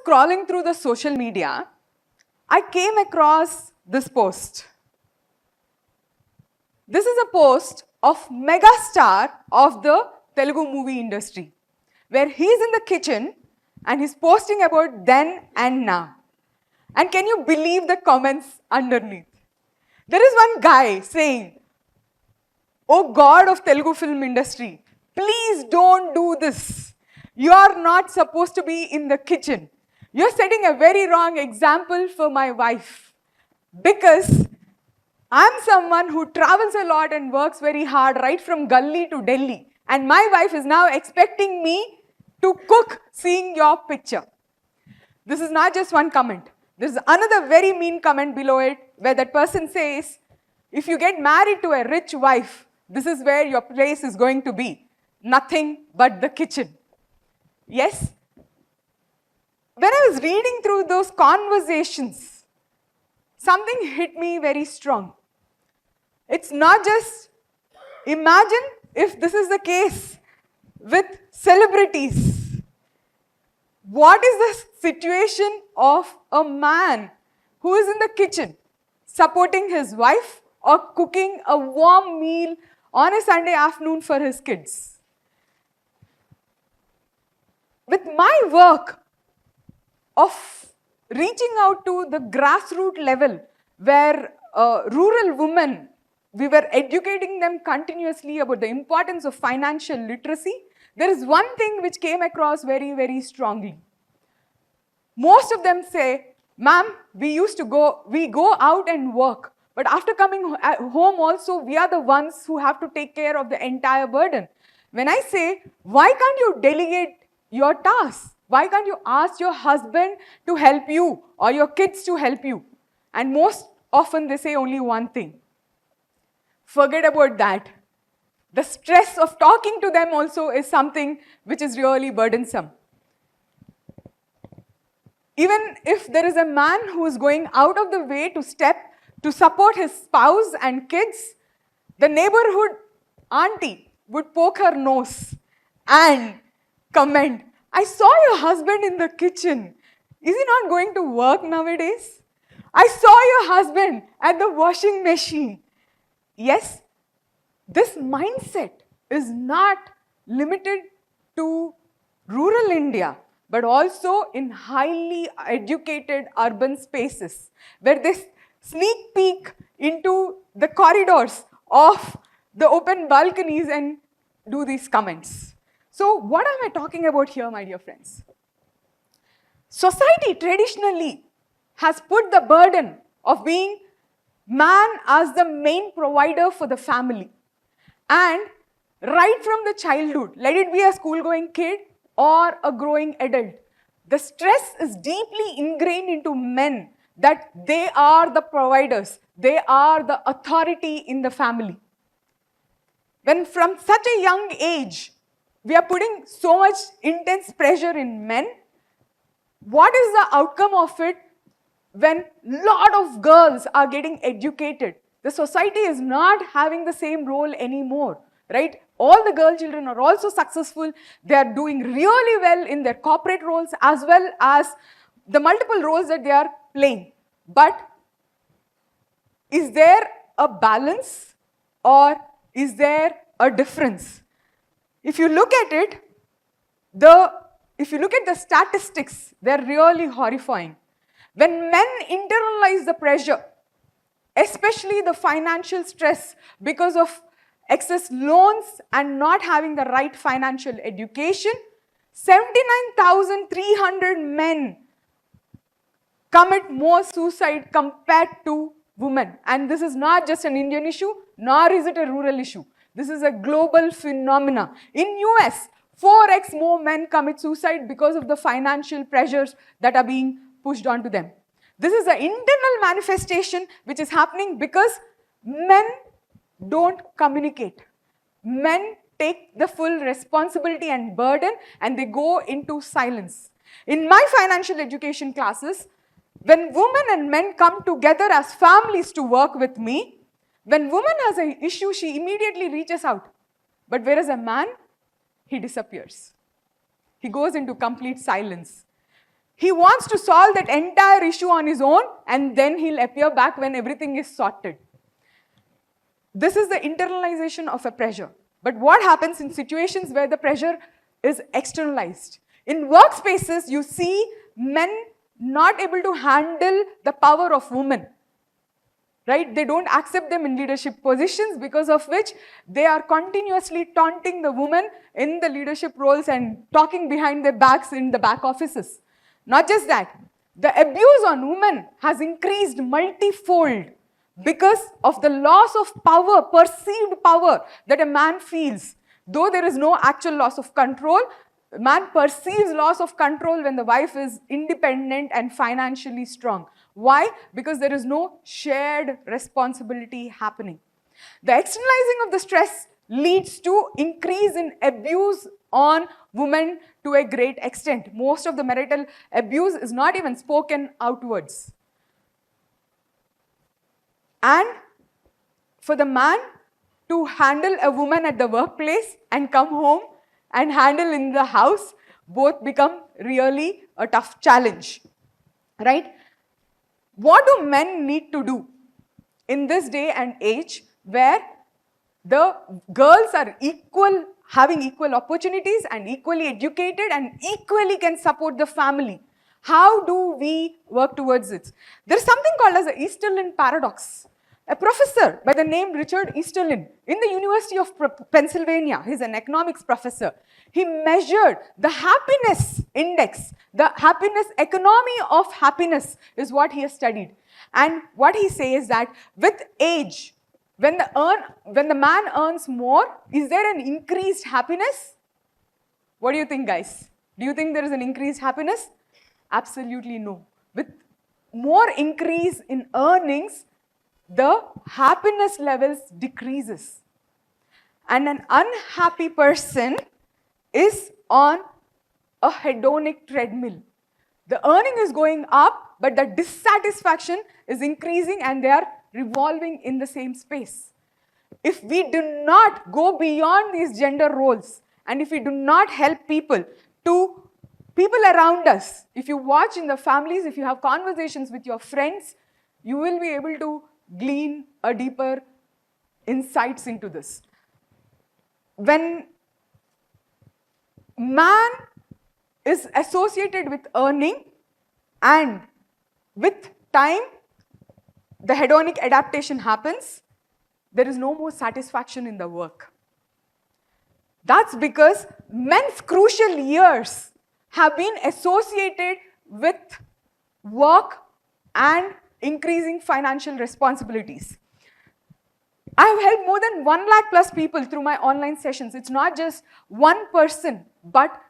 scrolling through the social media, I came across this post. This is a post of megastar of the Telugu movie industry, where he's in the kitchen and he's posting about then and now. And can you believe the comments underneath? There is one guy saying, "Oh God of Telugu film industry, please don't do this. You are not supposed to be in the kitchen. You're setting a very wrong example for my wife. Because I'm someone who travels a lot and works very hard right from Gully to Delhi. And my wife is now expecting me to cook seeing your picture." This is not just one comment. There's another very mean comment below it where that person says, "If you get married to a rich wife, this is where your place is going to be. Nothing but the kitchen." Yes, when I was reading through those conversations, something hit me very strong. It's not just, imagine if this is the case with celebrities. What is the situation of a man who is in the kitchen supporting his wife or cooking a warm meal on a Sunday afternoon for his kids? With my work of reaching out to the grassroots level where rural women, we were educating them continuously about the importance of financial literacy, there is one thing which came across very, very strongly. Most of them say, "Ma'am, we go out and work, but after coming home also, we are the ones who have to take care of the entire burden." When I say, why can't you delegate your tasks? Why can't you ask your husband to help you or your kids to help you? And most often they say only one thing. Forget about that. The stress of talking to them also is something which is really burdensome. Even if there is a man who is going out of the way to support his spouse and kids, the neighborhood auntie would poke her nose and comment, "I saw your husband in the kitchen. Is he not going to work nowadays? I saw your husband at the washing machine." Yes, this mindset is not limited to rural India, but also in highly educated urban spaces, where they sneak peek into the corridors of the open balconies and do these comments. So what am I talking about here, my dear friends? Society traditionally has put the burden of being man as the main provider for the family. And right from the childhood, let it be a school-going kid or a growing adult, the stress is deeply ingrained into men that they are the providers, they are the authority in the family. When from such a young age, we are putting so much intense pressure in men, what is the outcome of it when a lot of girls are getting educated? The society is not having the same role anymore, right? All the girl children are also successful. They are doing really well in their corporate roles as well as the multiple roles that they are playing. But is there a balance or is there a difference? If you look at it, if you look at the statistics, they're really horrifying. When men internalize the pressure, especially the financial stress because of excess loans and not having the right financial education, 79,300 men commit more suicide compared to women. And this is not just an Indian issue, nor is it a rural issue. This is a global phenomena. In US, 4x more men commit suicide because of the financial pressures that are being pushed onto them. This is an internal manifestation which is happening because men don't communicate. Men take the full responsibility and burden and they go into silence. In my financial education classes, when women and men come together as families to work with me, when woman has an issue, she immediately reaches out. But whereas a man, he disappears. He goes into complete silence. He wants to solve that entire issue on his own, and then he'll appear back when everything is sorted. This is the internalization of a pressure. But what happens in situations where the pressure is externalized? In workspaces, you see men not able to handle the power of women. Right? They don't accept them in leadership positions, because of which they are continuously taunting the women in the leadership roles and talking behind their backs in the back offices. Not just that, the abuse on women has increased multifold because of the loss of power, perceived power that a man feels. Though there is no actual loss of control, man perceives loss of control when the wife is independent and financially strong. Why? Because there is no shared responsibility happening. The externalizing of the stress leads to increase in abuse on women to a great extent. Most of the marital abuse is not even spoken outwards. And for the man to handle a woman at the workplace and come home and handle in the house, both become really a tough challenge, right? What do men need to do in this day and age where the girls are having equal opportunities and equally educated and equally can support the family? How do we work towards it? There's something called as the Easterlin paradox. A professor by the name Richard Easterlin in the University of Pennsylvania, he's an economics professor, he measured the happiness index, the happiness economy of happiness is what he has studied. And what he says that with age, when the man earns more, is there an increased happiness? What do you think, guys? Do you think there is an increased happiness? Absolutely no. With more increase in earnings, the happiness levels decreases. And an unhappy person is on a hedonic treadmill. The earning is going up, but the dissatisfaction is increasing and they are revolving in the same space. If we do not go beyond these gender roles, and if we do not help people around us, if you watch in the families, if you have conversations with your friends, you will be able to glean a deeper insights into this. When man is associated with earning, and with time the hedonic adaptation happens, there is no more satisfaction in the work. That's because men's crucial years have been associated with work and increasing financial responsibilities. I have helped more than 1 lakh plus people through my online sessions. It's not just one person, but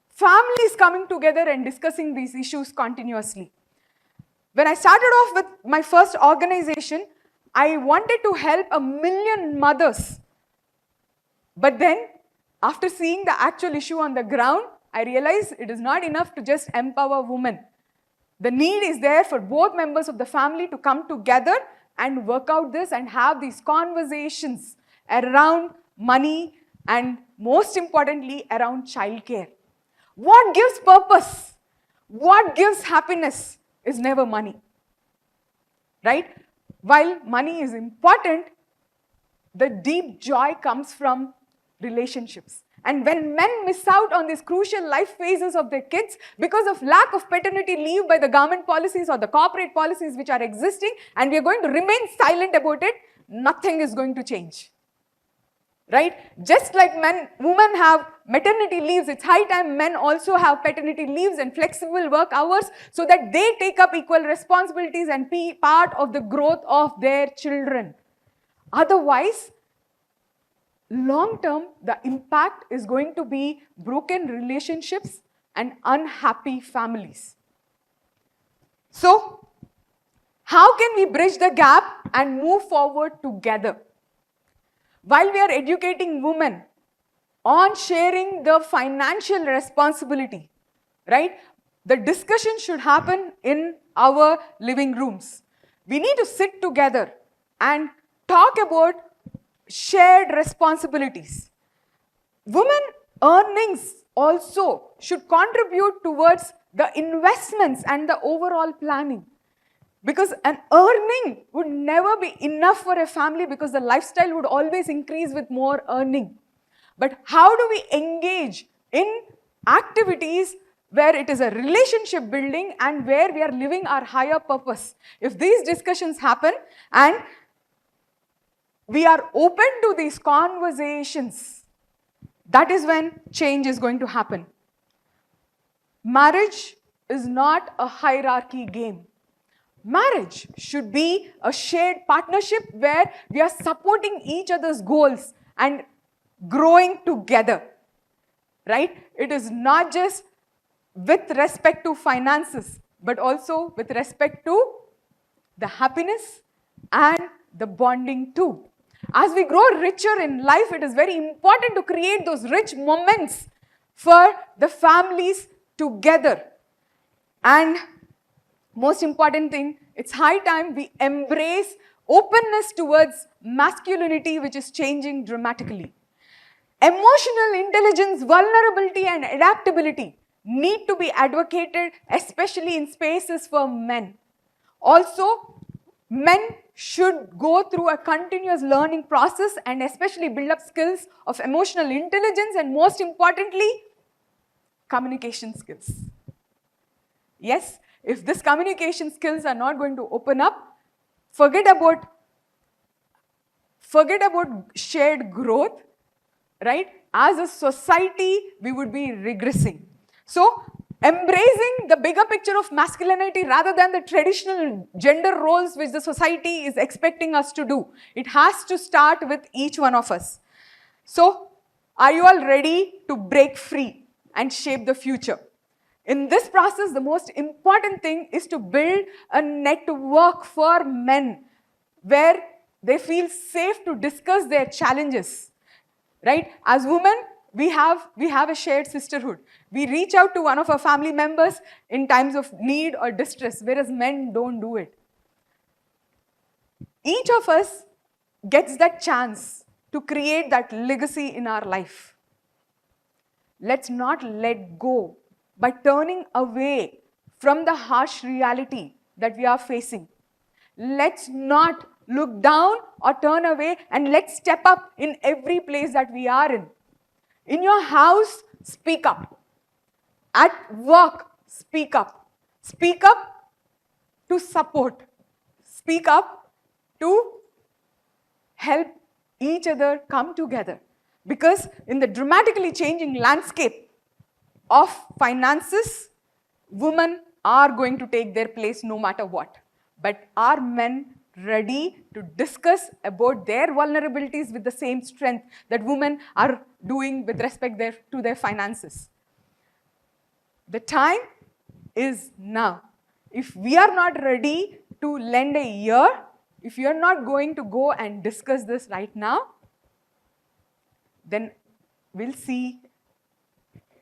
families coming together and discussing these issues continuously. When I started off with my first organization, I wanted to help 1 million mothers. But then, after seeing the actual issue on the ground, I realized it is not enough to just empower women. The need is there for both members of the family to come together and work out this and have these conversations around money and most importantly around childcare. What gives purpose, what gives happiness is never money, right? While money is important, the deep joy comes from relationships. And when men miss out on these crucial life phases of their kids because of lack of paternity leave by the government policies or the corporate policies which are existing, and we are going to remain silent about it, nothing is going to change. Right? Just like women have maternity leaves, it's high time men also have paternity leaves and flexible work hours so that they take up equal responsibilities and be part of the growth of their children. Otherwise, long term, the impact is going to be broken relationships and unhappy families. So, how can we bridge the gap and move forward together? While we are educating women on sharing the financial responsibility, right? The discussion should happen in our living rooms. We need to sit together and talk about shared responsibilities. Women earnings also should contribute towards the investments and the overall planning. Because an earning would never be enough for a family because the lifestyle would always increase with more earning. But how do we engage in activities where it is a relationship building and where we are living our higher purpose? If these discussions happen and we are open to these conversations, that is when change is going to happen. Marriage is not a hierarchy game. Marriage should be a shared partnership where we are supporting each other's goals and growing together, right? It is not just with respect to finances, but also with respect to the happiness and the bonding too. As we grow richer in life, it is very important to create those rich moments for the families together. And most important thing, it's high time we embrace openness towards masculinity, which is changing dramatically. Emotional intelligence, vulnerability, and adaptability need to be advocated, especially in spaces for men. Also, men should go through a continuous learning process and especially build up skills of emotional intelligence and, most importantly, communication skills. Yes, if these communication skills are not going to open up, forget about shared growth, right? As a society, we would be regressing. So, embracing the bigger picture of masculinity rather than the traditional gender roles which the society is expecting us to do. It has to start with each one of us. So, are you all ready to break free and shape the future? In this process, the most important thing is to build a network for men where they feel safe to discuss their challenges, right? As women, we have a shared sisterhood. We reach out to one of our family members in times of need or distress, whereas men don't do it. Each of us gets that chance to create that legacy in our life. Let's not let go by turning away from the harsh reality that we are facing. Let's not look down or turn away, and let's step up in every place that we are in. In your house, speak up. At work, speak up. Speak up to support. Speak up to help each other come together. Because in the dramatically changing landscape of finances, women are going to take their place no matter what. But are men ready to discuss about their vulnerabilities with the same strength that women are doing with respect to their finances? The time is now. If we are not ready to lend a ear, if you are not going to go and discuss this right now, then we'll see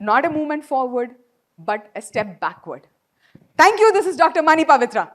not a movement forward, but a step backward. Thank you. This is Dr. Mani Pavitra.